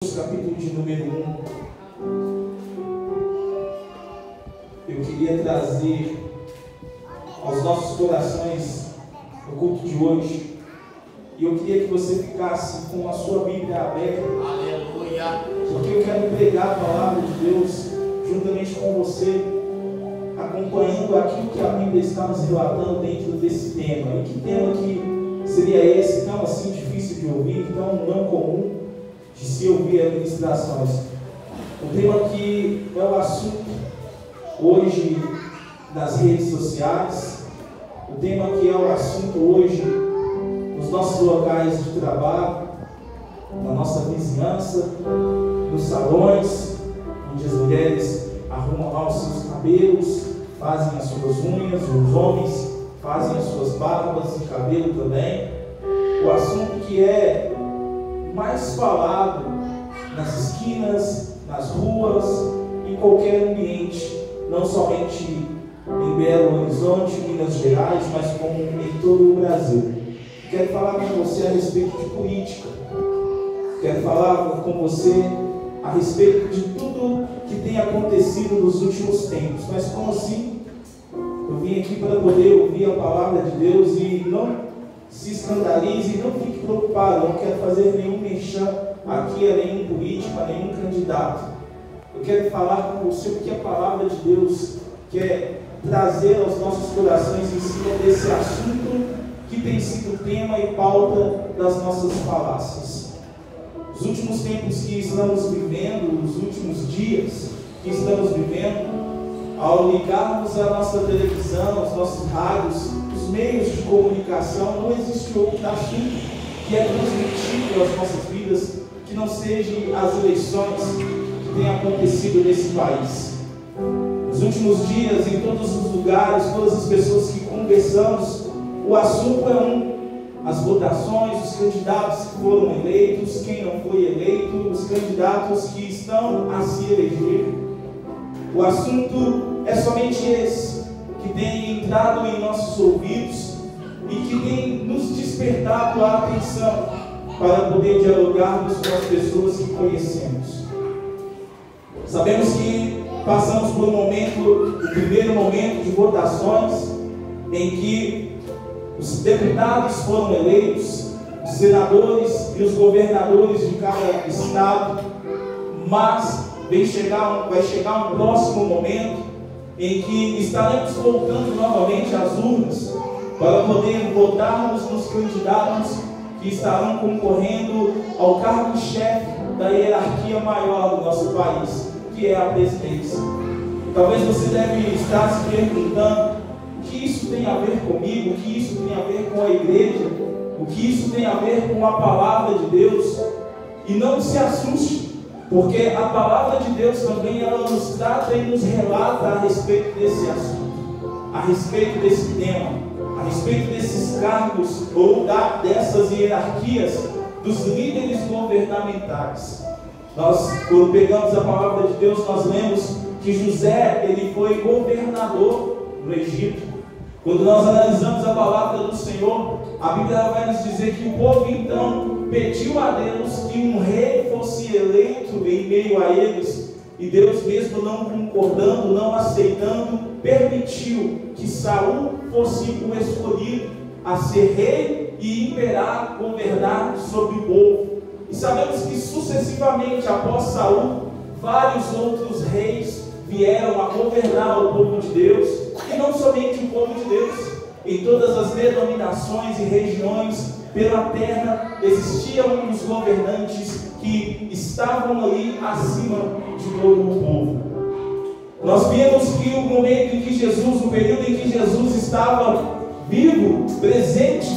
Capítulo de número 1. Eu queria trazer aos nossos corações o culto de hoje. E eu queria que você ficasse com a sua Bíblia aberta. Aleluia. Porque eu quero pregar a palavra de Deus juntamente com você, acompanhando aquilo que a Bíblia está nos relatando dentro desse tema. E que tema que seria esse, tão assim difícil de ouvir, tão não comum de se ouvir administrações. O tema que é o assunto hoje das redes sociais, o tema que é o assunto hoje nos nossos locais de trabalho, na nossa vizinhança, nos salões, onde as mulheres arrumam lá os seus cabelos, fazem as suas unhas, os homens fazem as suas barbas e cabelo também. O assunto que é mais falado nas esquinas, nas ruas, em qualquer ambiente, não somente em Belo Horizonte, Minas Gerais, mas como em todo o Brasil. Quero falar com você a respeito de política. Quero falar com você a respeito de tudo que tem acontecido nos últimos tempos. Mas como assim? Eu vim aqui para poder ouvir a palavra de Deus e não se escandalize e não fique preocupado. Eu não quero fazer nenhum merchan aqui a nenhum político, a nenhum candidato. Eu quero falar com você o que a palavra de Deus quer trazer aos nossos corações em cima desse assunto que tem sido tema e pauta das nossas falácias. Os últimos tempos que estamos vivendo, os últimos dias que estamos vivendo, ao ligarmos a nossa televisão, os nossos rádios, os meios de comunicação, não existe outro assunto que é transmitido às nossas vidas que não sejam as eleições que têm acontecido nesse país. Nos últimos dias, em todos os lugares, todas as pessoas que conversamos, o assunto é as votações, os candidatos que foram eleitos, quem não foi eleito, os candidatos que estão a se eleger. O assunto é somente esse, que tem entrado em nossos ouvidos e que tem nos despertado a atenção para poder dialogarmos com as pessoas que conhecemos. Sabemos que passamos por o primeiro momento de votações, em que os deputados foram eleitos, os senadores e os governadores de cada estado, mas vai chegar um próximo momento em que estaremos voltando novamente às urnas para poder votarmos nos candidatos que estarão concorrendo ao cargo-chefe da hierarquia maior do nosso país, que é a presidência. Talvez você deve estar se perguntando o que isso tem a ver comigo, o que isso tem a ver com a igreja, o que isso tem a ver com a palavra de Deus. E não se assuste, porque a palavra de Deus também ela nos trata e nos relata a respeito desse assunto, a respeito desse tema, a respeito desses cargos ou dessas hierarquias dos líderes governamentais. Nós, quando pegamos a palavra de Deus, nós lemos que José ele foi governador no Egito. Quando nós analisamos a palavra do Senhor, a Bíblia vai nos dizer que o povo então pediu a Deus que um rei fosse eleito em meio a eles, e Deus, mesmo não concordando, não aceitando, permitiu que Saul fosse o escolhido a ser rei e imperar, governar sobre o povo. E sabemos que sucessivamente após Saul, vários outros reis vieram a governar o povo de Deus, e não somente o povo de Deus. Em todas as denominações e regiões pela terra existiam os governantes que estavam ali acima de todo o povo. Nós vimos que o momento em que Jesus, o período em que Jesus estava vivo, presente,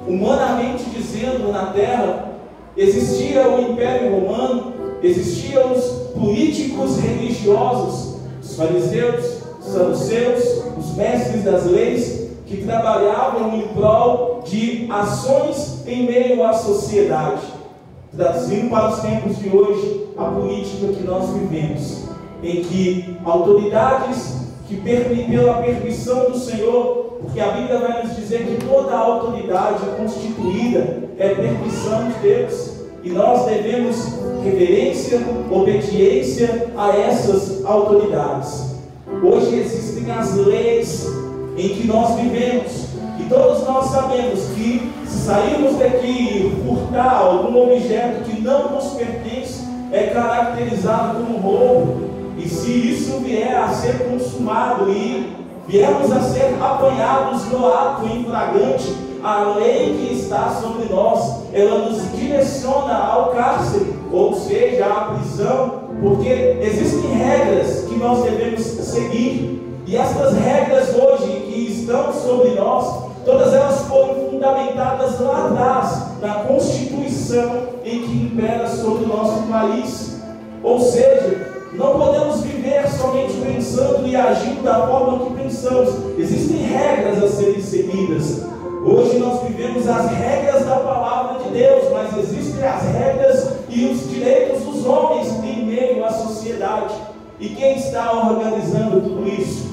humanamente dizendo, na terra, existia o Império Romano, existiam os políticos religiosos, os fariseus, os saduceus, os mestres das leis, que trabalhavam em prol de ações em meio à sociedade. Traduzindo para os tempos de hoje, a política que nós vivemos, em que autoridades que pela permissão do Senhor, porque a Bíblia vai nos dizer que toda a autoridade constituída é permissão de Deus, e nós devemos reverência, obediência a essas autoridades. Hoje existem as leis em que nós vivemos, e todos nós sabemos que se sairmos daqui e furtar algum objeto que não nos pertence, é caracterizado como roubo. E se isso vier a ser consumado e viermos a ser apanhados no ato em flagrante, a lei que está sobre nós, ela nos direciona ao cárcere, ou seja, à prisão, porque existem regras que nós devemos seguir, e essas regras hoje que estão sobre nós, todas elas foram fundamentadas lá atrás, na Constituição em que impera sobre o nosso país. Ou seja, não podemos viver somente pensando e agindo da forma que pensamos. Existem regras a serem seguidas. Hoje nós vivemos as regras da palavra de Deus, mas existem as regras e os direitos dos homens em meio à sociedade. E quem está organizando tudo isso?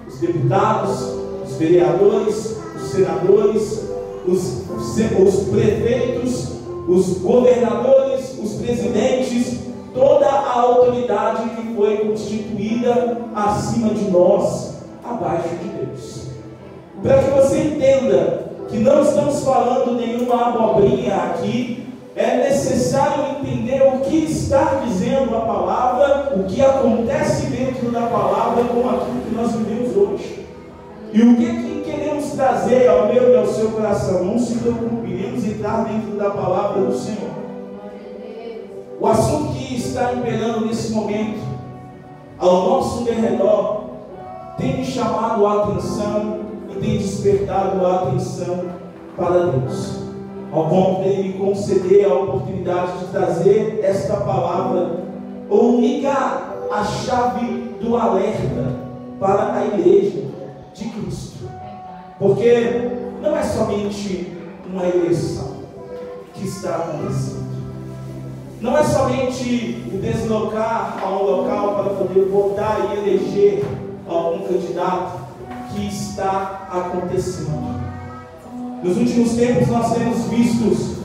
Os deputados, os vereadores, os senadores, os prefeitos, os governadores, os presidentes, toda a autoridade que foi constituída acima de nós, abaixo de Deus. Para que você entenda que não estamos falando nenhuma abobrinha aqui, é necessário entender o que está dizendo a palavra, o que acontece dentro da palavra com aquilo que nós vivemos hoje. E o que queremos trazer ao meu e ao seu coração? Não se preocupe, iremos entrar dentro da palavra do Senhor. O assunto que está imperando nesse momento ao nosso derredor tem me chamado a atenção e tem despertado a atenção para Deus, ao ponto de Ele me conceder a oportunidade de trazer esta palavra, ou ligar a chave do alerta para a igreja de Cristo. Porque não é somente uma eleição que está acontecendo, não é somente o deslocar a um local para poder votar e eleger algum candidato que está acontecendo. Nos últimos tempos nós temos visto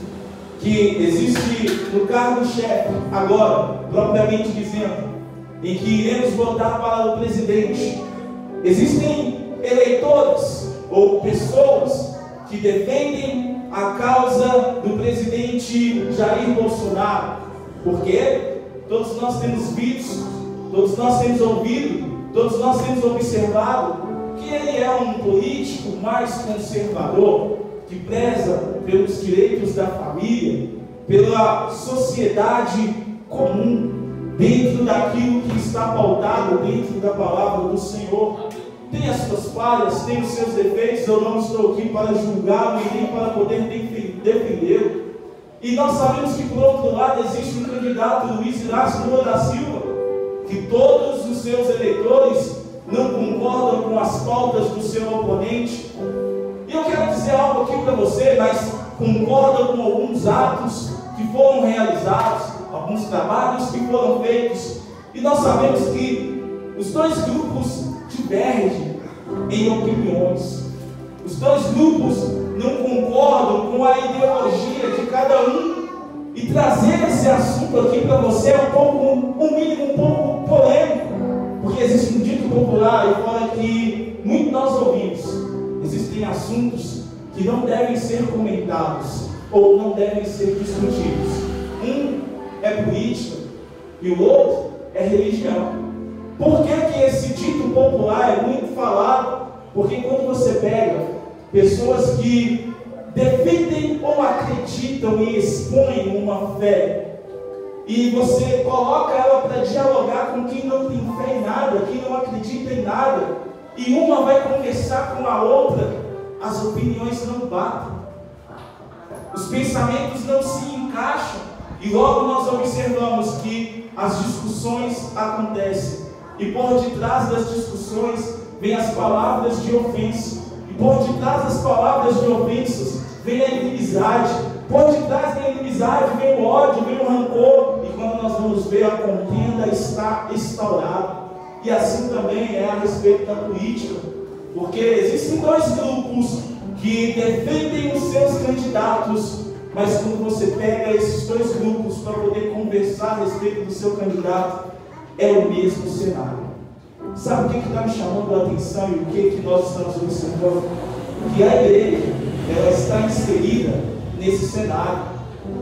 que existe no cargo-chefe, agora, propriamente dizendo, em que iremos votar para o presidente, existem eleitores ou pessoas que defendem a causa do presidente Jair Bolsonaro, porque todos nós temos visto, todos nós temos ouvido, todos nós temos observado que ele é um político mais conservador, que preza pelos direitos da família, pela sociedade comum, dentro daquilo que está pautado dentro da palavra do Senhor. Tem as suas falhas, tem os seus defeitos, eu não estou aqui para julgá-lo e nem para poder defendê-lo. E nós sabemos que por outro lado existe um candidato, Luiz Inácio Lula da Silva, que todos os seus eleitores não concordam com as pautas do seu oponente. E eu quero dizer algo aqui para você, mas concordam com alguns atos que foram realizados, alguns trabalhos que foram feitos. E nós sabemos que os dois grupos divergem em opiniões. Os dois grupos não concordam com a ideologia de cada um. E trazer esse assunto aqui para você é um mínimo um pouco polêmico, porque existe um dito popular e fora que muito nós ouvimos: existem assuntos que não devem ser comentados ou não devem ser discutidos. Um é política e o outro é religião. Por que esse dito popular é muito falado? Porque quando você pega pessoas que defendem ou acreditam e expõem uma fé, e você coloca ela para dialogar com quem não tem fé em nada, quem não acredita em nada, e uma vai conversar com a outra, as opiniões não batem, os pensamentos não se encaixam, e logo nós observamos que as discussões acontecem. E por detrás das discussões vem as palavras de ofensa. E por detrás das palavras de ofensas vem a inimizade. Por detrás da inimizade vem o ódio, vem o rancor. E quando nós vamos ver, a contenda está instaurada. E assim também é a respeito da política. Porque existem dois grupos que defendem os seus candidatos Mas quando você pega esses dois grupos para poder conversar a respeito do seu candidato, é o mesmo cenário. Sabe o que está me chamando a atenção e o que nós estamos observando? Que a igreja, ela está inserida nesse cenário.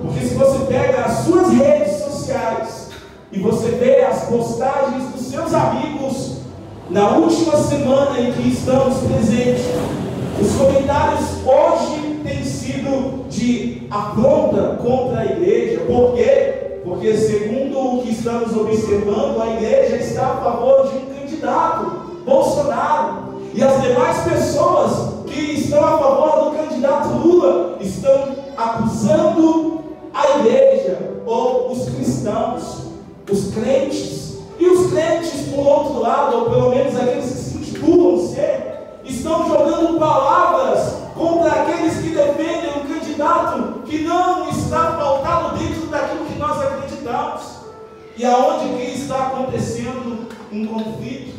Porque se você pega as suas redes sociais e você vê as postagens dos seus amigos na última semana em que estamos presentes, os comentários hoje têm sido de afronta contra a igreja. Por quê? Porque segundo o que estamos observando, a igreja está a favor de um candidato, Bolsonaro, e as demais pessoas que estão a favor do candidato Lula estão acusando a igreja, ou os cristãos, os crentes. E os crentes, por outro lado, ou pelo menos aqueles que se intitulam ser, estão jogando palavras contra aqueles que defendem um candidato que não está pautado dentro daquilo que nós acreditamos. E aonde que está acontecendo um conflito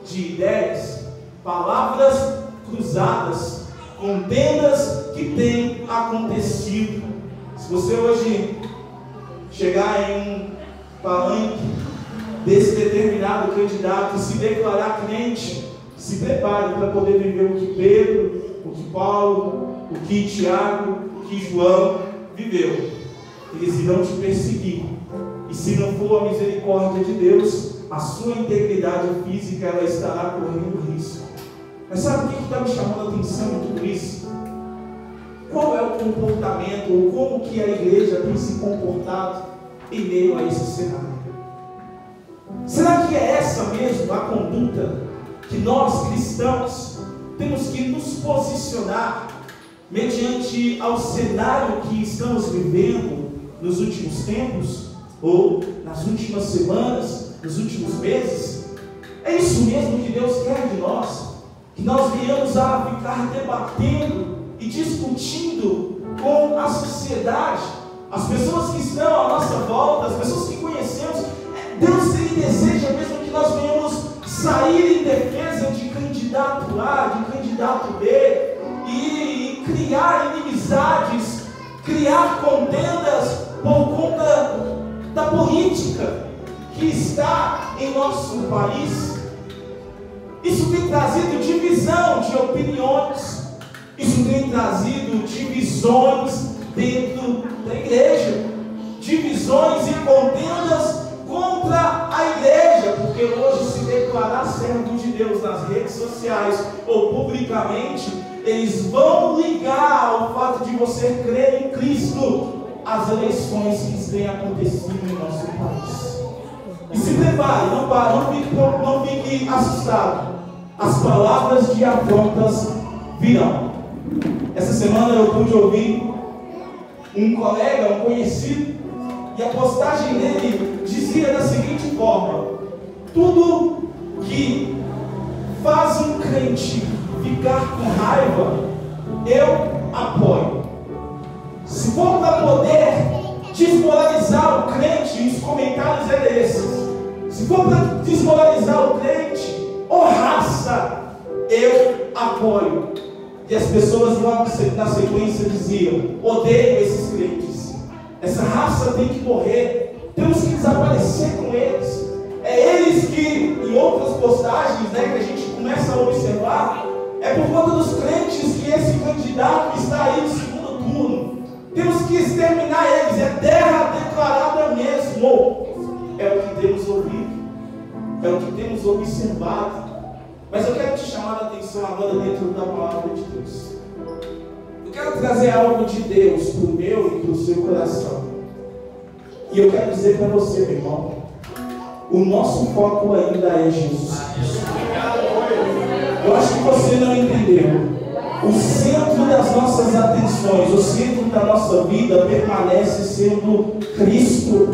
de ideias, palavras cruzadas, contendas que têm acontecido. Se você hoje chegar em um palanque desse determinado candidato e se declarar crente, se prepare para poder viver o que Pedro, o que Paulo, o que Tiago, o que João viveu. Eles irão te perseguir. E se não for a misericórdia de Deus, a sua integridade física ela estará correndo risco. Mas sabe o que está me chamando a atenção em tudo isso? Qual é o comportamento, ou como que a igreja tem se comportado em meio a esse cenário? Será que é essa mesmo a conduta que nós cristãos temos que nos posicionar mediante ao cenário que estamos vivendo nos últimos tempos, ou nas últimas semanas, nos últimos meses? É isso mesmo que Deus quer de nós? Que nós venhamos a ficar debatendo e discutindo com a sociedade, as pessoas que estão à nossa volta, as pessoas que conhecemos? Deus ele deseja mesmo que nós venhamos sair em defesa de candidato A, de candidato B, e criar inimizades, criar contendas por conta da política que está em nosso país. Isso tem trazido divisão de opiniões, isso tem trazido divisões dentro da igreja, divisões e contendas contra a igreja, porque hoje se declarar servo de Deus nas redes sociais ou publicamente, eles vão ligar ao fato de você crer em Cristo as eleições que têm acontecido em nosso país. E se prepare, não fique assustado, as palavras de afrontas virão. Essa semana eu pude ouvir um colega, um conhecido, e a postagem dele dizia da seguinte forma: tudo que faz um crente ficar com raiva, eu apoio. Se for para poder desmoralizar o crente, e os comentários eram esses: se for para desmoralizar o crente, ou raça, eu apoio. E as pessoas logo na sequência diziam: odeio esses crentes, essa raça tem que morrer, temos que desaparecer com eles. É eles que, em outras postagens, que a gente começa a observar, é por conta dos crentes que esse candidato está aí no segundo turno. Temos que exterminar eles, é terra declarada mesmo. É o que temos ouvido, é o que temos observado. Mas eu quero te chamar a atenção agora dentro da palavra de Deus. Eu quero trazer algo de Deus para o meu e para o seu coração. E eu quero dizer para você, meu irmão, o nosso foco ainda é Jesus Cristo. Eu acho que você não entendeu. O centro das nossas atenções, o centro da nossa vida permanece sendo Cristo.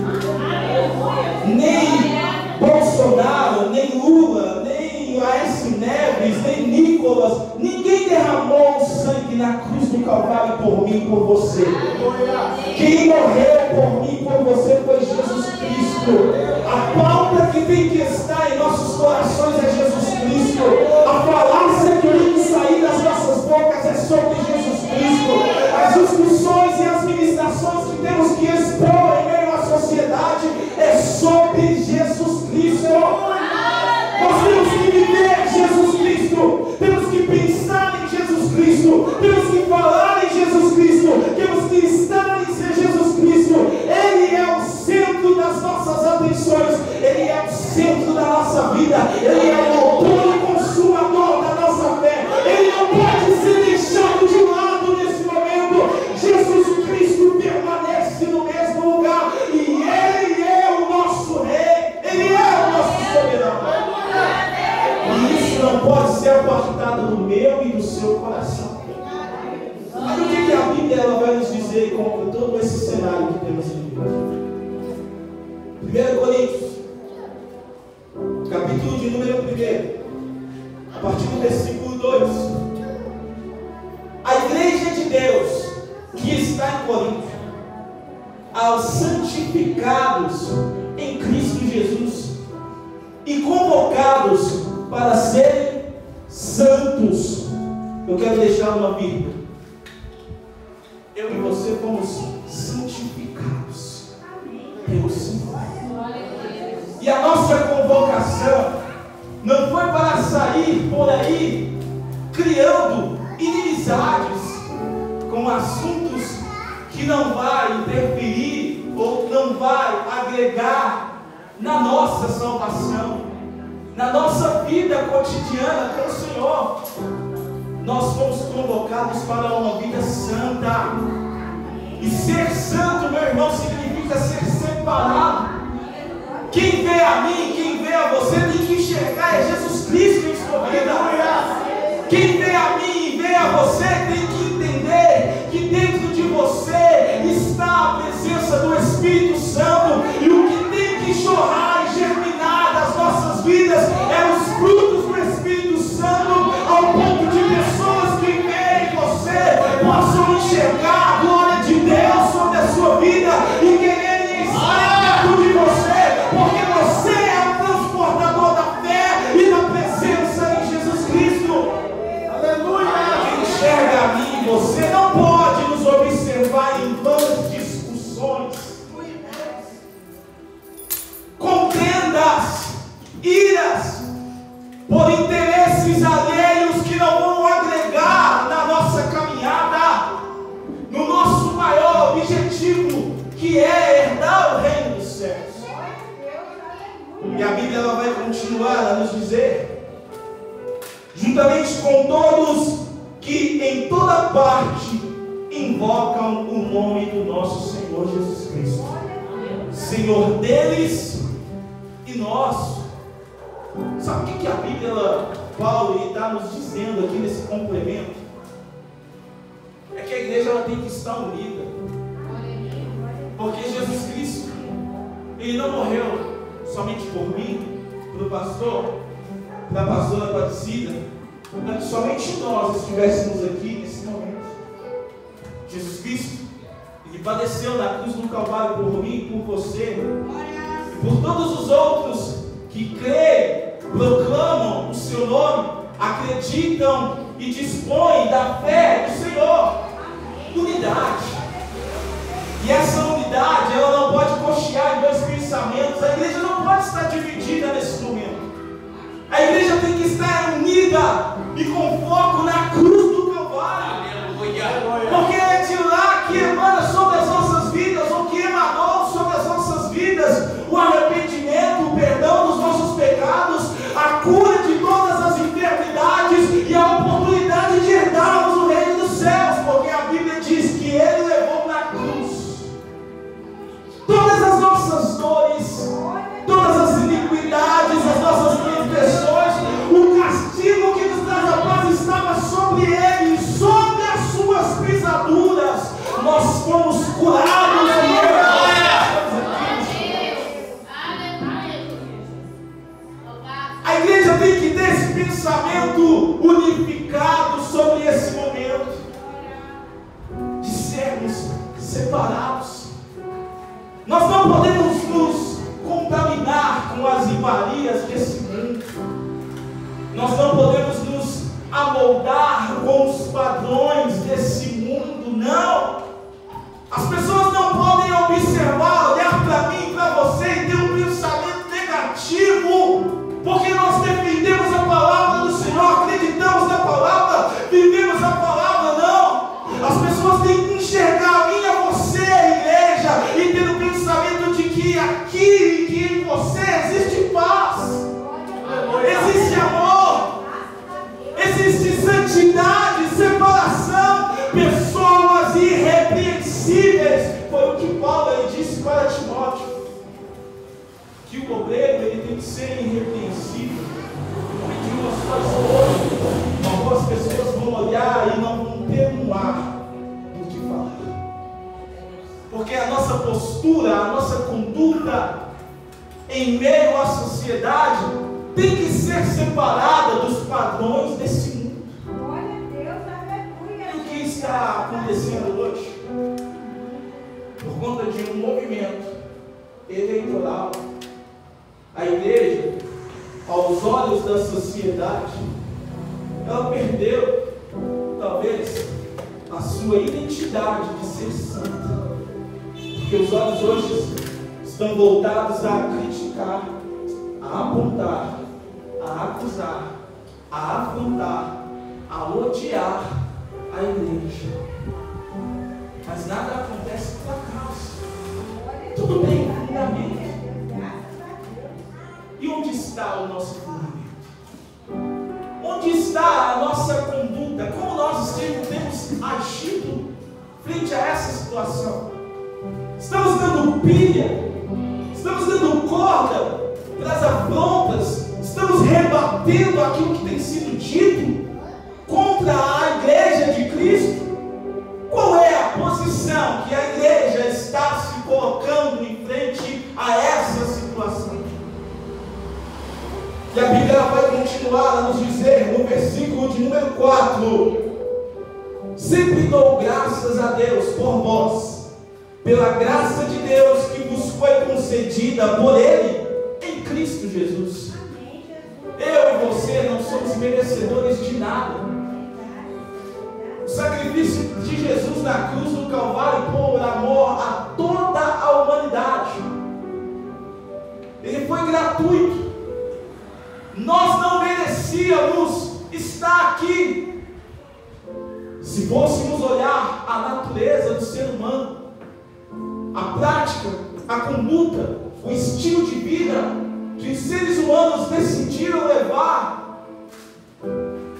Nem Bolsonaro, nem Lula, nem Aécio Neves, nem Nicolas, ninguém derramou o sangue na cruz do Calvário por mim e por você. Quem morreu por mim e por você foi Jesus Cristo. A pauta que tem que estar em nossos corações é Jesus Cristo. A falácia que tem que sair das nossas bocas é sobre Jesus Cristo. As discussões e as ministrações pregações que temos que expor em meio à sociedade é sobre Jesus Cristo. Nós temos que viver Jesus Cristo, temos que pensar em Jesus Cristo, temos que falar em Jesus Cristo, temos que estar em Jesus Cristo. Ele é o centro das nossas atenções, Ele é o centro da nossa vida, Ele é o autor e consumador da nossa fé. Ele não pode ser deixado de lado nesse momento. Jesus Cristo permanece no mesmo lugar e Ele é o nosso Rei, Ele é o nosso soberano. E isso não pode ser apartado do meu e do seu coração. Mas o que a Bíblia ela vai nos dizer com todo esse cenário que temos vivido? 1 Coríntios, capítulo de número 1, a partir do versículo 2. A igreja de Deus que está em Corinto, aos santificados em Cristo Jesus e convocados para serem santos. Eu quero deixar uma vírgula. Eu e você fomos santificados pelo Senhor. E a nossa convocação não foi para sair por aí criando inimizades com assuntos que não vai interferir ou não vai agregar na nossa salvação, na nossa vida cotidiana com o Senhor. Nós fomos convocados para uma vida santa. E ser santo, meu irmão, significa ser separado. Quem vê a mim, quem vê a você, tem que enxergar é Jesus Cristo em sua vida. Quem vê a mim e vê a você, tem que entender que dentro de você está a presença do Espírito Santo. E o que tem que chorar e germinar das nossas vidas é os frutos do Espírito Santo, ao ponto de pessoas que veem você possam enxergar a glória de Deus sobre a sua vida e quererem estar perto de você, porque você é o transportador da fé e da presença em Jesus Cristo. Aleluia! Quem enxerga a mim e você não pode nos observar em vãs discussões, contendas, iras, por interesses alheios que não vão agregar na nossa caminhada, no nosso maior objetivo, que é herdar o reino dos céus. E a Bíblia ela vai continuar a nos dizer, juntamente com todos que em toda parte invocam o nome do nosso Senhor Jesus Cristo, Senhor deles e nosso. Sabe o que a Bíblia, Paulo está nos dizendo aqui nesse complemento? É que a igreja ela tem que estar unida. Porque Jesus Cristo, Ele não morreu somente por mim, para o pastor, para a pastora Aparecida, para que somente nós estivéssemos aqui nesse momento. Jesus Cristo, Ele padeceu na cruz do Calvário por mim e por você, e por todos os outros que creem, proclamam o seu nome, acreditam e dispõem da fé do Senhor. Unidade. E essa unidade ela não pode cochear em dois pensamentos. A igreja não pode estar dividida nesse momento. A igreja tem que estar unida e com foco na cruz do Calvário. Porque é de lá que emana sobre as nossas vidas, ou que emanou sobre as nossas vidas, o arrependimento, o perdão dos nossos pecados, a cura de todas as enfermidades e a oportunidade de herdarmos o reino dos céus. Porque a Bíblia diz que Ele levou na cruz todas as nossas dores, todas as iniquidades, as nossas transgressões. O castigo que nos traz a paz estava sobre Ele, sobre as suas pisaduras nós fomos curados. A igreja tem que ter esse pensamento unificado sobre esse momento de sermos separados. Nós não podemos nos contaminar com as iguarias desse mundo. Nós não podemos nos amoldar com os padrões desse mundo, não. As pessoas não não podem observar, olhar para mim, para você e ter um pensamento negativo, porque nós defendemos a palavra do Senhor, acreditamos na palavra, vivemos a palavra. Não, as pessoas têm que enxergar a mim, a você, a igreja, e ter o pensamento de que aqui e que em você existe paz, existe amor, existe santidade, separação, pessoas irrepreensíveis. Foi o que Paulo disse para Timóteo, que o obreiro ele tem que ser irrepreensível. Que nós hoje, algumas pessoas vão olhar e não vão ter um ar do que falar, porque a nossa postura, a nossa conduta em meio à sociedade tem que ser separada dos padrões desse mundo. E o que está acontecendo hoje? Por conta de um movimento eleitoral, a igreja, aos olhos da sociedade, ela perdeu, talvez, a sua identidade de ser santa. Porque os olhos hoje estão voltados a criticar, a apontar, a acusar, a afrontar, a odiar a igreja. Mas nada acontece por acaso. Tudo tem fundamento. E onde está o nosso fundamento? Onde está a nossa conduta? Como nós temos agido frente a essa situação? Estamos dando pilha? Estamos dando corda para as afrontas? Estamos rebatendo aquilo que tem sido dito contra a igreja de Cristo? Qual é a posição que a igreja está se colocando em frente a essa situação? E a Bíblia vai continuar a nos dizer no versículo de número 4: sempre dou graças a Deus por vós, pela graça de Deus que vos foi concedida por Ele em Cristo Jesus. Eu e você não somos merecedores de nada. O sacrifício de Jesus na cruz do Calvário por amor a toda a humanidade, ele foi gratuito. Nós não merecíamos estar aqui. Se fôssemos olhar a natureza do ser humano, a prática, a conduta, o estilo de vida que os seres humanos decidiram levar,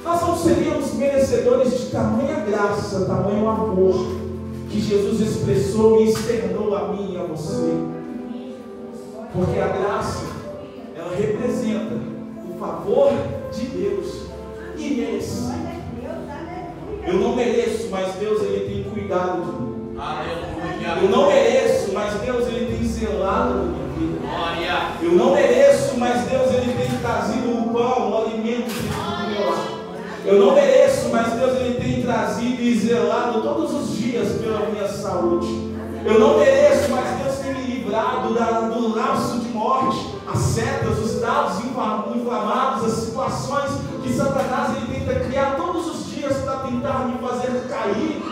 nós não seríamos merecedores de tamanha graça, tamanho amor que Jesus expressou e externou a mim e a você. Porque a graça, ela representa o favor de Deus imerecido. Eu não mereço, mas Deus ele tem cuidado de mim. Eu não mereço, mas Deus ele tem zelado da minha vida. Eu não mereço, mas Deus ele tem trazido o pão, o alimento dentro do meu lar. Eu não mereço, mas Deus ele tem trazido e zelado todos os dias pela minha saúde. Eu não mereço, mas Deus tem me livrado do laço de morte, as setas, os dados inflamados, as situações que Satanás ele tenta criar todos os dias para tentar me fazer cair.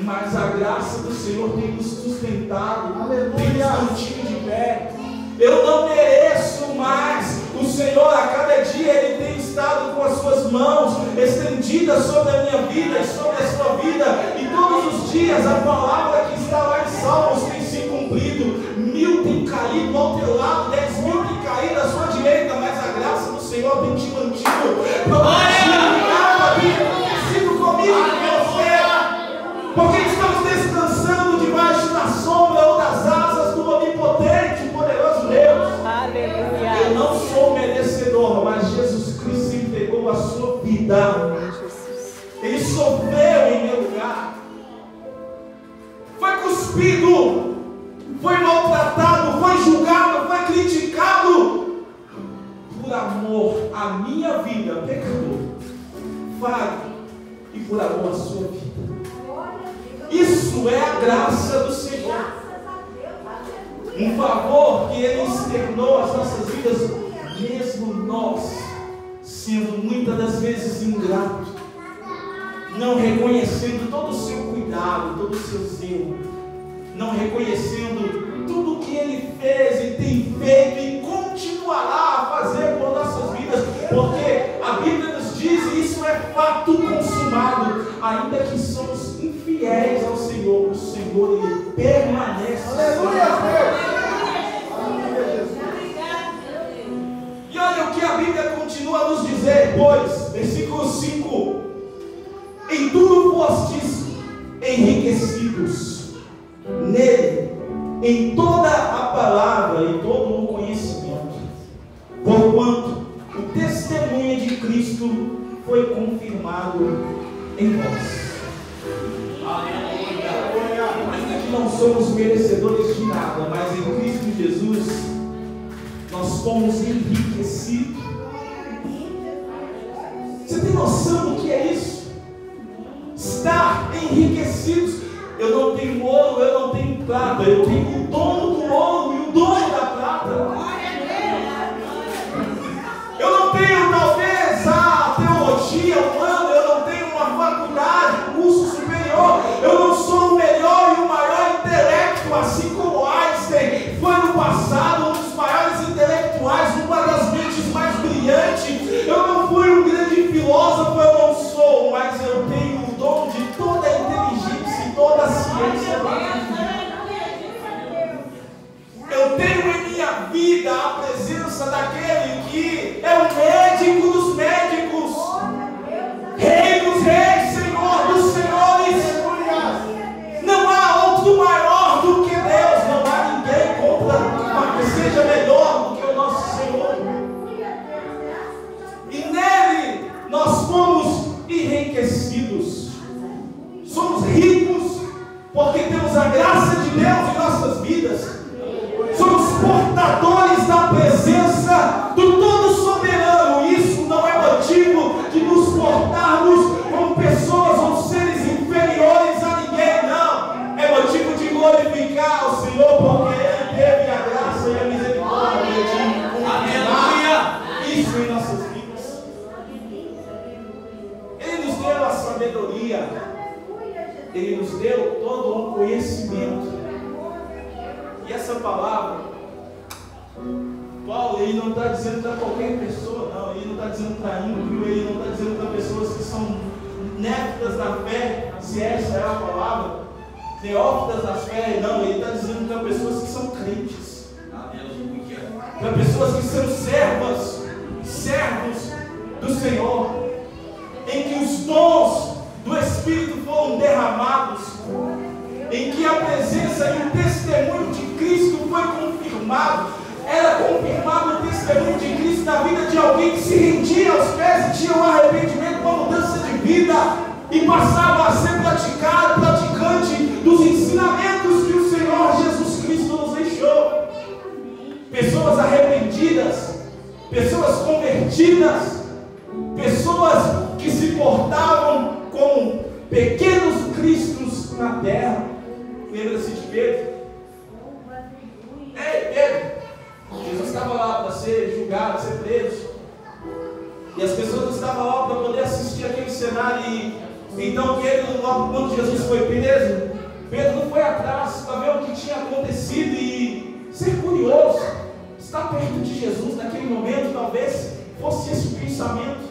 Mas a graça do Senhor tem nos sustentado, tem nos mantido de pé. Eu não mereço, mas o Senhor a cada dia ele tem estado com as suas mãos estendidas sobre a minha vida e sobre a sua vida, e todos os dias a palavra que está lá em Salmos tem se cumprido. 1000 tem caído ao teu lado, 10.000 tem caído à sua direita, mas a graça do Senhor tem te mantido sido comigo e com você, porque estamos descansando debaixo da sombra ou das asas do onipotente e poderoso Deus. Aleluia. Eu não sou merecedor, mas Jesus Cristo entregou a sua vida. Ele sofreu em meu lugar, foi cuspido, foi maltratado, foi julgado, foi criticado por amor à minha vida, pecador, falho, e por amor à sua vida. Isso é a graça do Senhor, um favor que Ele externou às nossas vidas, mesmo nós sendo muitas das vezes ingratos, não reconhecendo todo o seu cuidado, todo o seu zelo. não reconhecendo tudo o que Ele fez e tem feito e continuará a fazer por nossas vidas, porque a Bíblia nos diz, e isso é fato consumado, ainda que somos infiéis ao Senhor, o Senhor Ele permanece. Aleluia! E olha o que a Bíblia continua a nos dizer, pois, versículo 5: em tudo fostes enriquecidos nele, em toda a palavra e todo o conhecimento, porquanto o testemunho de Cristo foi confirmado em vós. Ainda que não somos merecedores de nada, mas em Cristo Jesus nós fomos enriquecidos. Você tem noção do que é isso? Estar enriquecidos. Eu não tenho ouro, eu não tenho prata, eu tenho o dono do ouro e o dono da prata. Eu não tenho talvez a teologia humana, eu não tenho uma faculdade, um curso superior, eu não sou o melhor e o maior intelecto, assim como Einstein foi no passado um dos maiores intelectuais, uma das mentes mais brilhantes. Eu não fui um grande filósofo, eu não sou, mas eu tenho o dom de toda a inteligência e toda a ciência da vida. Eu tenho em minha vida a presença daquele que é o médico dos médicos, Rei dos reis, Senhor dos senhores. Não há outro maior do que Deus, não há ninguém que seja melhor do que o nosso Senhor. E nele nós fomos enriquecidos, somos ricos, porque temos a graça de Deus em nossas vidas. Somos portadores da presença do Todo-Soberano. Isso não é motivo de nos portarmos como pessoas ou seres inferiores a ninguém, não. É motivo de glorificar o Senhor, porque Ele teve a graça e a misericórdia de confirmar isso em nossas vidas. Ele nos deu a sabedoria, Ele nos deu todo o conhecimento. E essa palavra, Paulo, ele não está dizendo para qualquer pessoa, não. Ele não está dizendo para ímpio, ele não está dizendo para pessoas que são néfitas da fé, se essa é a palavra, neófitas da fé, não. Ele está dizendo para pessoas que são crentes, para pessoas que são servos do Senhor, em que os dons do Espírito foram derramados, em que a presença e o testemunho de Cristo foi confirmado. Era confirmado o testemunho de Cristo na vida de alguém que se rendia aos pés e tinha um arrependimento, uma mudança de vida, e passava a ser praticante dos ensinamentos que o Senhor Jesus Cristo nos deixou. Pessoas arrependidas, pessoas convertidas, pessoas que se portavam como pequenos cristos na terra. Lembra-se de Pedro? Ei, Pedro! Jesus estava lá para ser julgado, ser preso. E as pessoas estavam lá para poder assistir aquele cenário. E então Pedro, logo quando Jesus foi preso, Pedro não foi atrás para ver o que tinha acontecido e ser curioso. Estar perto de Jesus naquele momento, talvez fosse esse o pensamento.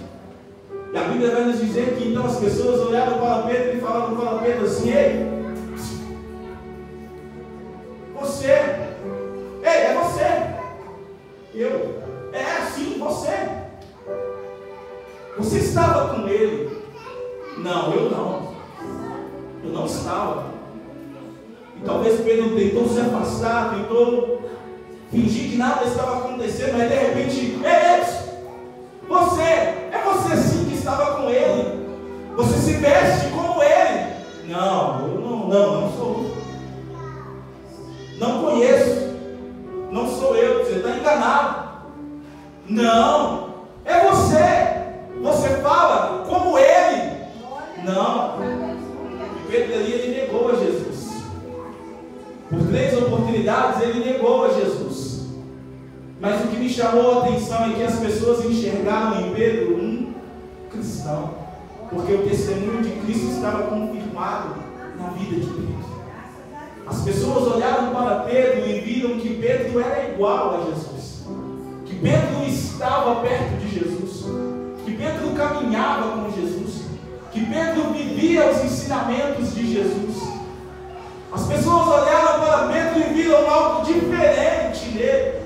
E a Bíblia vai nos dizer que então as pessoas olhavam para Pedro e falavam para Pedro assim: ei, é você. Eu, sim, você. Você estava com ele? Não, eu não. Eu não estava. E talvez Pedro tentou se afastar, tentou fingir que nada estava acontecendo, mas de repente, é você sim que estava com ele. Você se veste como ele. Não, eu não sou. Não conheço. Não sou eu. Você está enganado. Não, é você. Você fala como ele. Não. E Pedro ali, ele negou a Jesus. Por 3 oportunidades ele negou a Jesus. Mas o que me chamou a atenção é que as pessoas enxergaram em Pedro um cristão, porque o testemunho de Cristo estava confirmado na vida de Pedro. As pessoas olharam para Pedro e viram que Pedro era igual a Jesus, que Pedro estava perto de Jesus, que Pedro caminhava com Jesus, que Pedro vivia os ensinamentos de Jesus. As pessoas olharam para Pedro e viram algo diferente nele,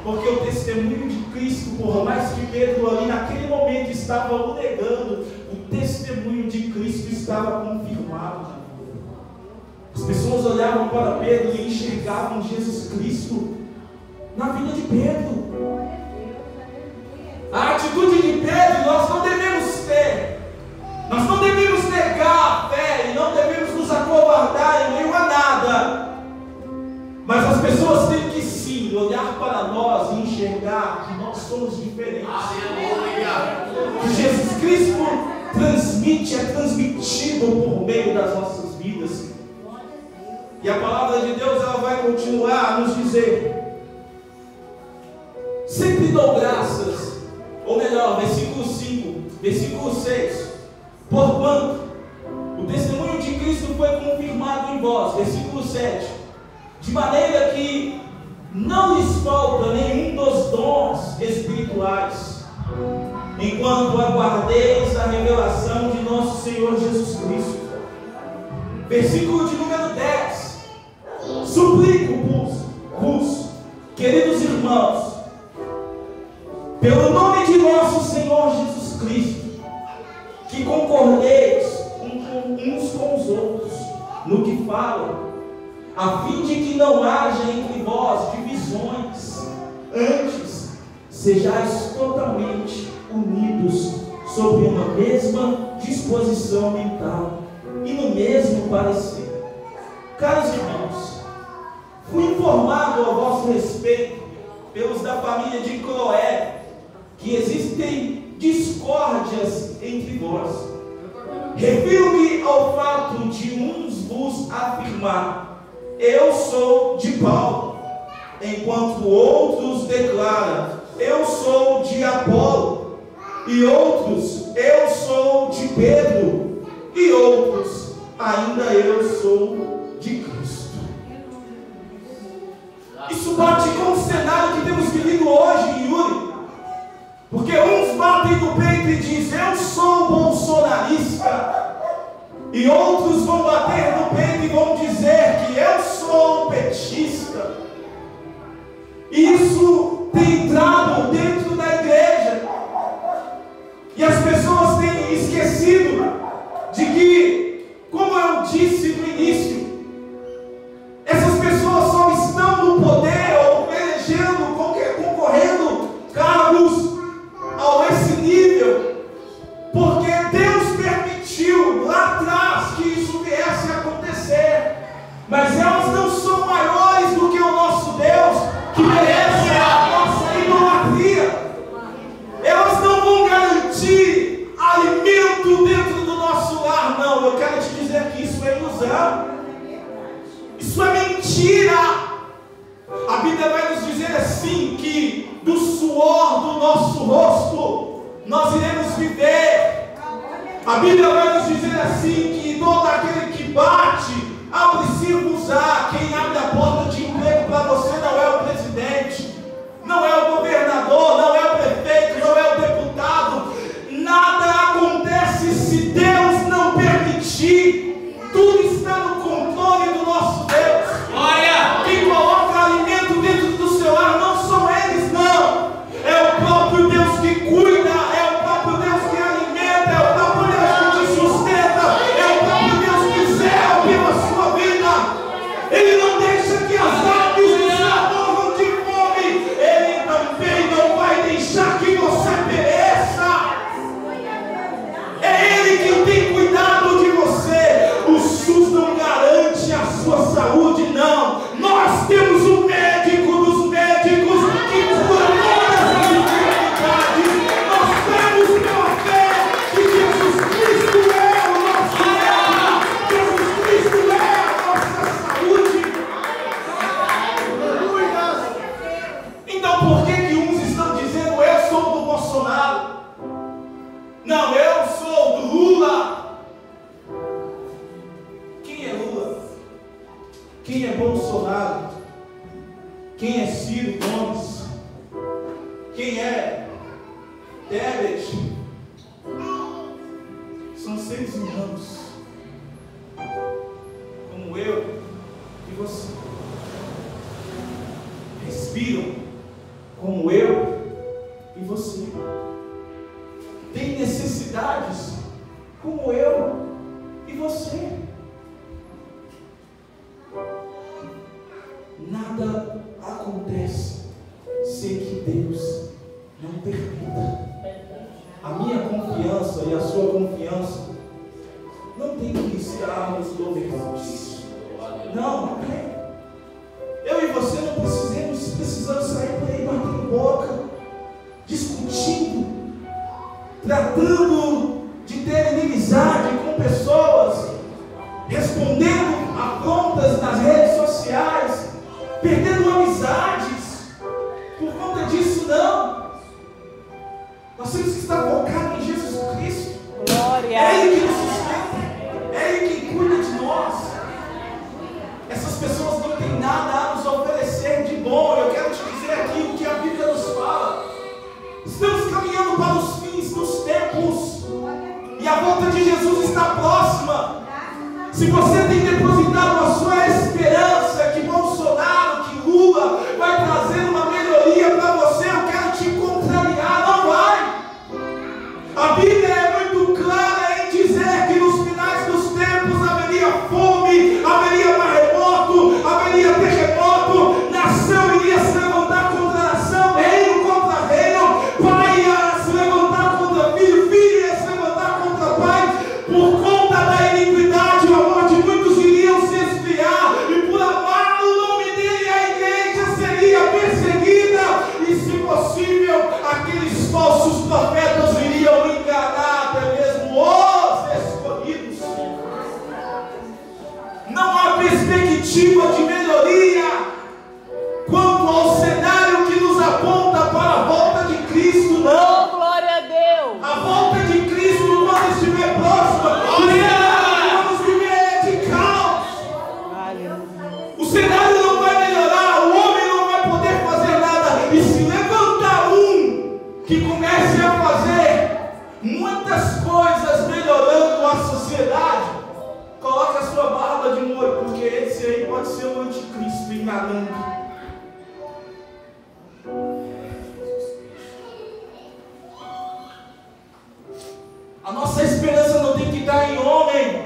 porque o testemunho de Cristo, por mais que Pedro ali naquele momento estava o negando, o testemunho de Cristo estava confirmado. As pessoas olhavam para Pedro e enxergavam Jesus Cristo na vida de Pedro. A atitude de Pedro nós não devemos ter. Nós não devemos negar a fé e não devemos nos acovardar em meio a nada. Mas as pessoas têm que sim olhar para nós e enxergar que nós somos diferentes. Que Jesus Cristo transmite, é transmitido por meio das nossas vidas. E a palavra de Deus ela vai continuar a nos dizer: sempre dou graças, ou melhor, versículo 5, versículo 6, porquanto o testemunho de Cristo foi confirmado em vós, versículo 7, de maneira que não lhes falta nenhum dos dons espirituais, enquanto aguardeis a revelação de nosso Senhor Jesus Cristo. Versículo de número 10: suplico-vos, queridos irmãos, pelo nome de nosso Senhor Jesus Cristo, que concordeis uns com os outros no que falam, a fim de que não haja entre vós divisões, antes sejais totalmente unidos sob uma mesma disposição mental e no mesmo parecer. Caros irmãos, fui informado a vosso respeito pelos da família de Cloé que existem discórdias entre vós. Refiro-me ao fato de uns vos afirmar: eu sou de Paulo, enquanto outros declaram: eu sou de Apolo, e outros: eu sou de Pedro, e outros: ainda eu sou de Cristo. Isso bate com o cenário que temos vivido hoje em Yuri, porque uns batem no peito e dizem: eu sou bolsonarista, e outros vão bater no peito e vão dizer que eu sou petista. Isso tem entrado dentro da igreja, e as pessoas têm esquecido de que, como eu disse no início, essas pessoas só estão no poder ou elegendo, concorrendo cargos a esse nível porque Deus permitiu lá atrás que isso viesse a acontecer. Mas elas não são maiores do que o nosso Deus, que merece a nossa idolatria. Elas não vão garantir alimento dentro do nosso lar, não. Eu quero te dizer que isso é ilusão, isso é mentira. A Bíblia vai nos dizer assim, que do suor do nosso rosto nós iremos viver. A Bíblia vai nos dizer assim, que todo aquele que bate, abre-se-vos-á. Quem abre a porta de emprego para você não é o presidente, não é o governador, não é o prefeito, não é o deputado. Nada acontece se Deus não permitir. Tudo está no controle do nosso Deus. Olha, quem coloca alimento dentro do seu lar não são eles, não. É o próprio Deus que cuida, é o próprio Deus que alimenta, é o próprio Deus que te sustenta, é o próprio Deus que zela pela sua vida. Quem é Tebet? São seres humanos, como eu e você. Respiram como eu e você. Tem necessidades como eu e você. Nada acontece sem que Deus não permita. A minha confiança e a sua confiança não tem que estarmos dominantes. Não tem. Eu e você não precisamos sair por aí batendo boca, discutindo, tratando de ter inimizade com pessoas, respondendo afrontas nas redes sociais, perdendo amizades por conta disso. Não. Nós temos que estar focados em Jesus Cristo. Glória. É Ele que nos sustenta, é Ele quem cuida de nós. Essas pessoas não têm nada a nos oferecer de bom. Eu quero te dizer aqui o que a Bíblia nos fala. Estamos caminhando para os fins dos tempos, e a volta de Jesus está próxima. Se você tem depositado a sua esperança que Bolsonaro, que Lula vai trazer uma melhoria para você, eu quero te contrariar. Não vai. A Bíblia é muito clara em dizer que nos finais dos tempos haveria fome, haveria maremoto, haveria terremoto, nação iria se levantar contra nação, reino contra reino, pai ia se levantar contra filho, filho ia se levantar contra pai. Por conta da iniquidade, o amor de muitos iriam se esfriar, e por amar o nome dele, a igreja seria perseguida, e se possível, aqueles falsos profetas iriam enganar até mesmo os escolhidos. Não há perspectiva de melhoria quanto ao cenário que nos aponta para a volta de Cristo, não. Oh, glória a Deus. A volta de Cristo, quando estiver próxima, vamos viver de caos. O cenário não vai melhorar, o homem não vai poder fazer nada. E se levantar um que comece a fazer muitas coisas melhorando a sociedade, coloque a sua barba de molho, porque esse aí pode ser o anticristo enganando. A nossa esperança não tem que estar em homem.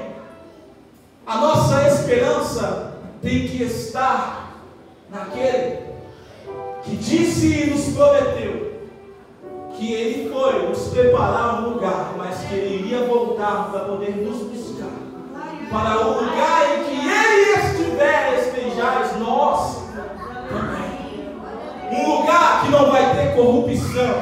A nossa esperança tem que estar naquele que disse e nos prometeu que Ele foi nos preparar um lugar, mas que Ele iria voltar para poder nos buscar para o lugar em que Ele estiver, estejais nós também. Um lugar que não vai ter corrupção,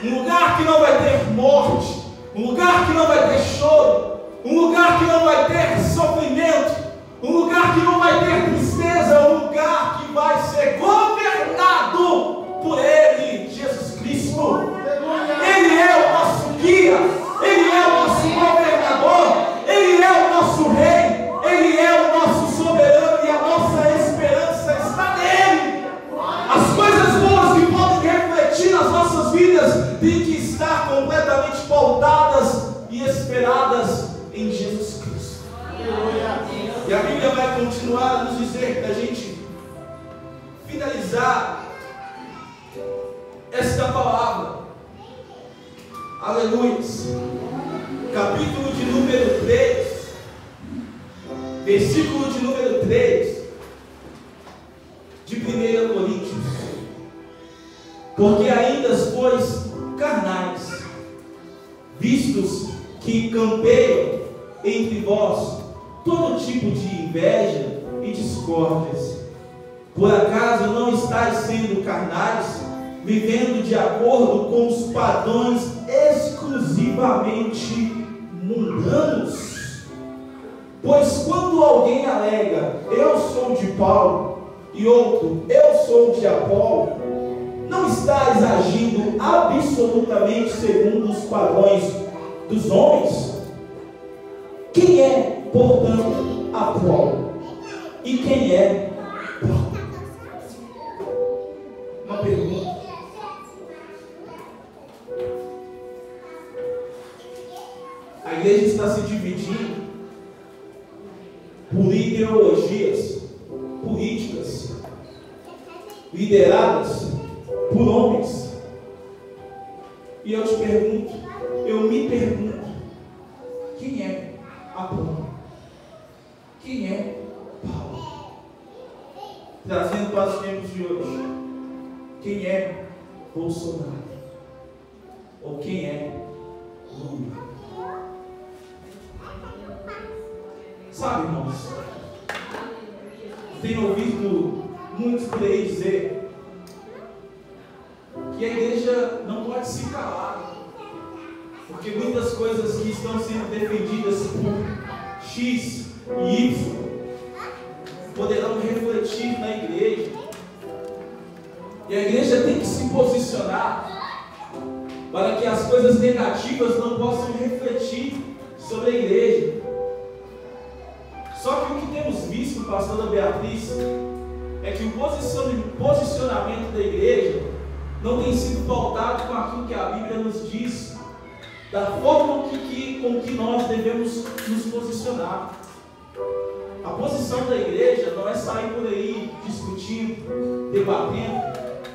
um lugar que não vai ter morte, um lugar que não vai ter choro, um lugar que não vai ter sofrimento, um lugar que não vai ter tristeza, um lugar que vai ser governado por Ele, Jesus Cristo. Ele é o nosso guia, Ele é o nosso governador, Ele é o nosso rei, Ele é o nosso soberano, e a nossa esperança está nele. As coisas boas que podem refletir nas nossas vidas têm que estar completamente pautadas e esperadas em Jesus Cristo. E a Bíblia vai continuar a nos dizer, para a gente finalizar esta palavra. Aleluia. Capítulo de número 3, versículo de número 3 de 1 Coríntios. Porque ainda sois carnais, vistos que campeiam entre vós todo tipo de inveja e discórdias. Por acaso não estáis sendo carnais, vivendo de acordo com os padrões exclusivamente mundanos? Pois quando alguém alega, eu sou de Paulo, e outro, eu sou de Apolo, não estáis agindo absolutamente segundo os padrões dos homens? Quem é, portanto, Apolo? E quem é Paulo? Uma pergunta. A igreja está se dividindo por ideologias políticas lideradas por homens. E eu te pergunto, eu me pergunto, quem é Apolo? Quem é Paulo? Trazendo para os tempos de hoje, quem é Bolsonaro? Ou quem é Lula? Sabe, irmãos, tenho ouvido muitos por aí dizer que a igreja não pode se calar, porque muitas coisas que estão sendo defendidas por X e Y poderão refletir na igreja, e a igreja tem que se posicionar para que as coisas negativas não possam refletir sobre a igreja. Só que o que temos visto, pastora Beatriz, é que o posicionamento da igreja não tem sido pautado com aquilo que a Bíblia nos diz, da forma com que nós devemos nos posicionar. A posição da igreja não é sair por aí discutindo, debatendo,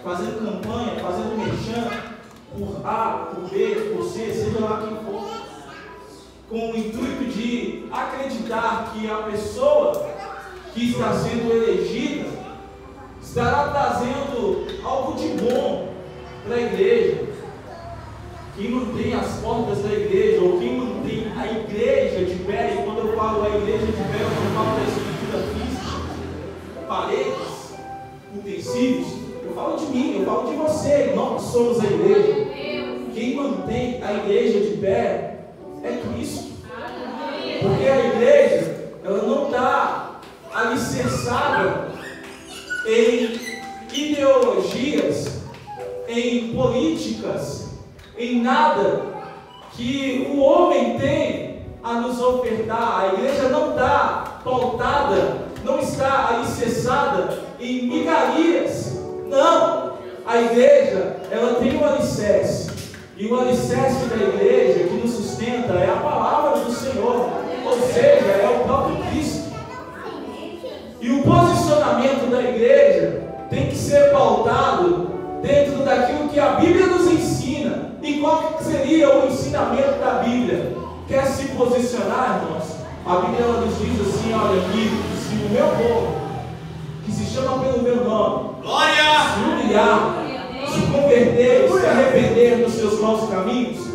fazendo campanha, fazendo merchan por A, por B, por C, seja lá quem for, com o intuito de acreditar que a pessoa que está sendo elegida estará trazendo algo de bom para a igreja. Quem mantém as portas da igreja, ou quem mantém a igreja de pé, e quando eu falo a igreja de pé, eu não falo da estrutura física, paredes, utensílios, eu falo de mim, eu falo de você, nós somos a igreja. Quem mantém a igreja de pé é Cristo. Porque a igreja, ela não está alicerçada em ideologias, em políticas, em nada que o homem tem a nos ofertar. A igreja não está pautada, não está alicerçada em migarias. Não, a igreja, ela tem um alicerce. E o alicerce da igreja que nos sustenta é a palavra do Senhor, ou seja, é o próprio Cristo. E o posicionamento da igreja tem que ser pautado dentro daquilo que a Bíblia nos ensina. E qual seria o ensinamento da Bíblia? Quer se posicionar, irmãos? A Bíblia nos diz assim, olha aqui, se o meu povo, que se chama pelo meu nome, glória, se humilhar, se converter, se arrepender dos seus maus caminhos,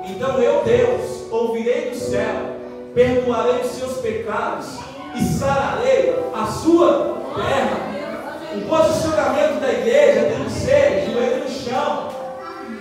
então eu, Deus, ouvirei do céu, perdoarei os seus pecados e sararei a sua terra. O posicionamento da igreja tem que ser joelho no chão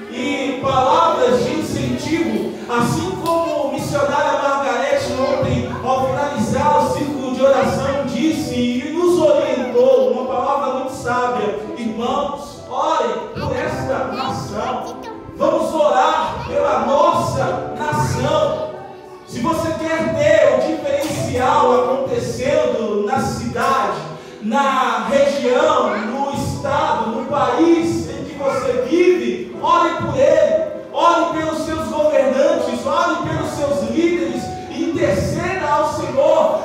e palavras de incentivo, assim como a missionária Margarete ontem, ao finalizar o círculo de oração, disse e nos orientou uma palavra muito sábia: irmãos, orem por esta nação, vamos orar pela nossa nação. Se você quer ter o diferencial acontecendo na cidade, na região, no estado, no país em que você vive, ore por ele, ore pelos seus governantes, ore pelos seus líderes, interceda ao Senhor,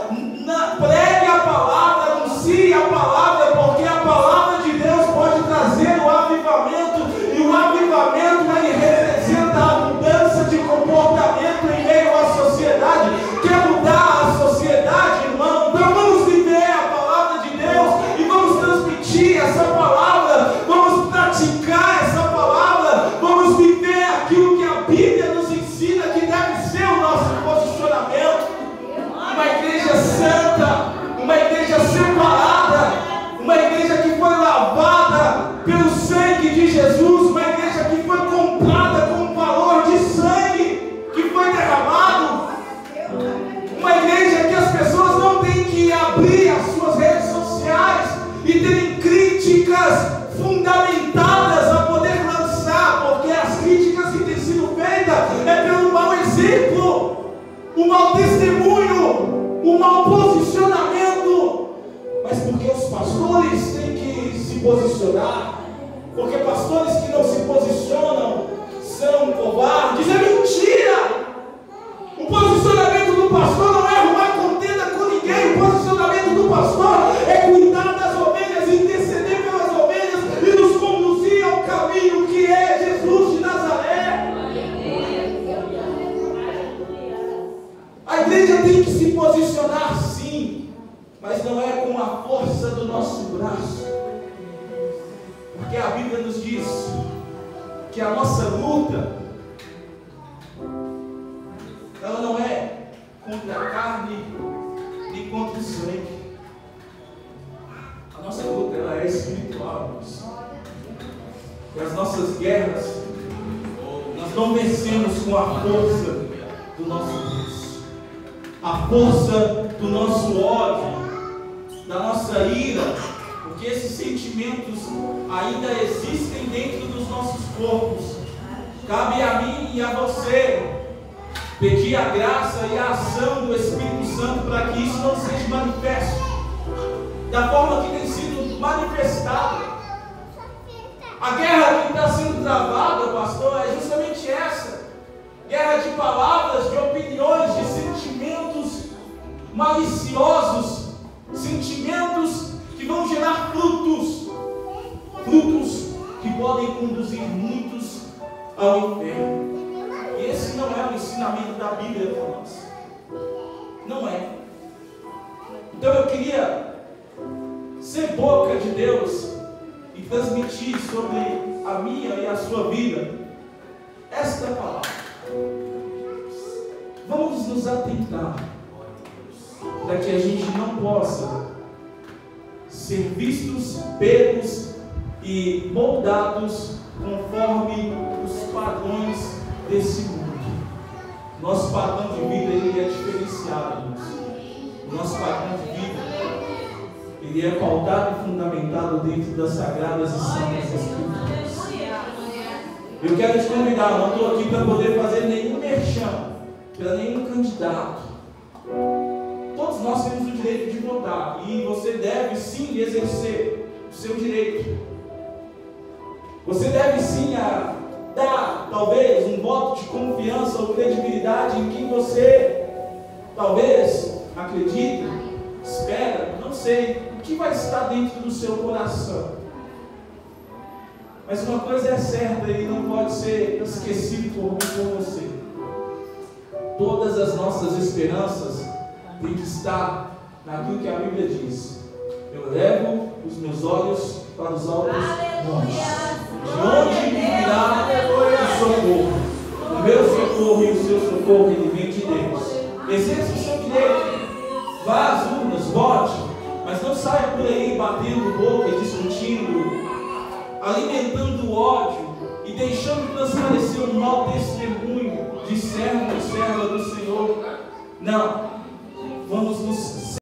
pregue a palavra, anuncie a palavra, porque a palavra de Deus pode trazer o avivamento, e o avivamento ele representa a mudança de comportamento em meio à sociedade. igreja tem que se posicionar sim, mas não é com a força do nosso braço. Porque a Bíblia nos diz que a nossa luta, ela não é contra a carne e contra o sangue. A nossa luta, ela é espiritual, irmãos. E as nossas guerras, nós não vencemos com a força do nosso Deus, a força do nosso ódio, da nossa ira, porque esses sentimentos ainda existem dentro dos nossos corpos. Cabe a mim e a você pedir a graça e a ação do Espírito Santo para que isso não seja manifesto da forma que tem sido manifestada. A guerra que está sendo travada, pastor, é justamente essa: guerra de palavras, de opiniões, de sentimentos maliciosos, sentimentos que vão gerar frutos que podem conduzir muitos ao inferno. E esse não é o ensinamento da Bíblia para nós. Não é. Então eu queria ser boca de Deus e transmitir sobre a minha e a sua vida esta palavra. Vamos nos atentar para que a gente não possa ser vistos, pegos e moldados conforme os padrões desse mundo. Nosso padrão de vida, ele é diferenciado, irmãos. O nosso padrão de vida, ele é pautado e fundamentado dentro das sagradas e santas Escrituras. Eu quero te convidar, eu não estou aqui para poder fazer nenhum merchan para nenhum candidato. Todos nós temos o direito de votar e você deve sim exercer o seu direito. Você deve sim dar talvez um voto de confiança ou credibilidade em quem você talvez acredita, espera, não sei o que vai estar dentro do seu coração. Mas uma coisa é certa e não pode ser esquecido por mim e por você: todas as nossas esperanças têm que estar naquilo que a Bíblia diz. Eu levo os meus olhos para os altos montes. De onde virá o socorro? O meu socorro e o seu socorro, ele vem de Deus. Exerça o seu direito. Vá às urnas, vote, mas não saia por aí batendo boca, discutindo, alimentando o ódio e deixando transparecer um mau testemunho de servo e serva do Senhor. Não.